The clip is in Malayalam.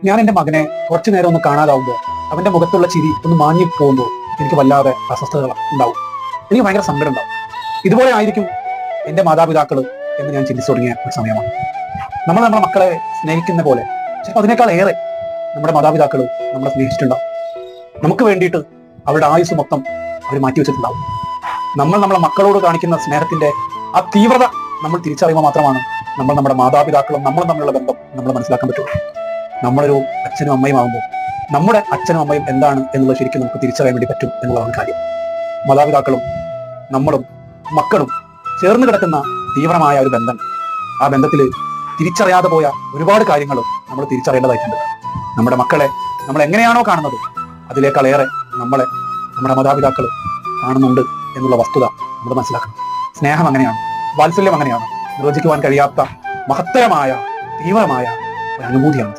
ഞാൻ എൻ്റെ മകനെ കുറച്ചു നേരം ഒന്ന് കാണാതാവുമ്പോൾ അവന്റെ മുഖത്തുള്ള ചിരി ഒന്ന് മാഞ്ഞു പോകുമ്പോൾ എനിക്ക് വല്ലാതെ അസ്വസ്ഥതകൾ ഉണ്ടാവും. എനിക്ക് ഭയങ്കര സങ്കടം ഉണ്ടാവും. ഇതുപോലെ ആയിരിക്കും എൻ്റെ മാതാപിതാക്കൾ എന്ന് ഞാൻ ചിന്തിച്ചു തുടങ്ങിയ ഒരു സമയമാണ്. നമ്മൾ നമ്മുടെ മക്കളെ സ്നേഹിക്കുന്ന പോലെ ചിലപ്പോൾ അതിനേക്കാൾ ഏറെ നമ്മുടെ മാതാപിതാക്കൾ നമ്മളെ സ്നേഹിച്ചിട്ടുണ്ടാവും. നമുക്ക് വേണ്ടിയിട്ട് അവരുടെ ആയുസ് മൊത്തം അവർ മാറ്റിവെച്ചിട്ടുണ്ടാവും. നമ്മൾ നമ്മളെ മക്കളോട് കാണിക്കുന്ന സ്നേഹത്തിന്റെ ആ തീവ്രത നമ്മൾ തിരിച്ചറിയുമ്പോൾ മാത്രമാണ് നമ്മൾ നമ്മുടെ മാതാപിതാക്കളും നമ്മളും തമ്മിലുള്ള ബന്ധം നമ്മൾ മനസ്സിലാക്കാൻ പറ്റുള്ളൂ. നമ്മളൊരു അച്ഛനും അമ്മയും ആകുമ്പോൾ നമ്മുടെ അച്ഛനും അമ്മയും എന്താണ് എന്നുള്ളത് ശരിക്കും നമുക്ക് തിരിച്ചറിയാൻ വേണ്ടി പറ്റും എന്നുള്ളതാണ് കാര്യം. മാതാപിതാക്കളും നമ്മളും മക്കളും ചേർന്ന് കിടക്കുന്ന തീവ്രമായ ഒരു ബന്ധം, ആ ബന്ധത്തിൽ തിരിച്ചറിയാതെ പോയ ഒരുപാട് കാര്യങ്ങൾ നമ്മൾ തിരിച്ചറിയേണ്ടതായിട്ടുണ്ട്. നമ്മുടെ മക്കളെ നമ്മൾ എങ്ങനെയാണോ കാണുന്നത് അതിലേക്കാളേറെ നമ്മളെ നമ്മുടെ മാതാപിതാക്കൾ കാണുന്നുണ്ട് എന്നുള്ള വസ്തുത നമ്മൾ മനസ്സിലാക്കണം. സ്നേഹം അങ്ങനെയാണ്, വാത്സല്യം അങ്ങനെയാണ്, നിർവചിക്കുവാൻ കഴിയാത്ത മഹത്തരമായ തീവ്രമായ ഒരു അനുഭൂതിയാണ്.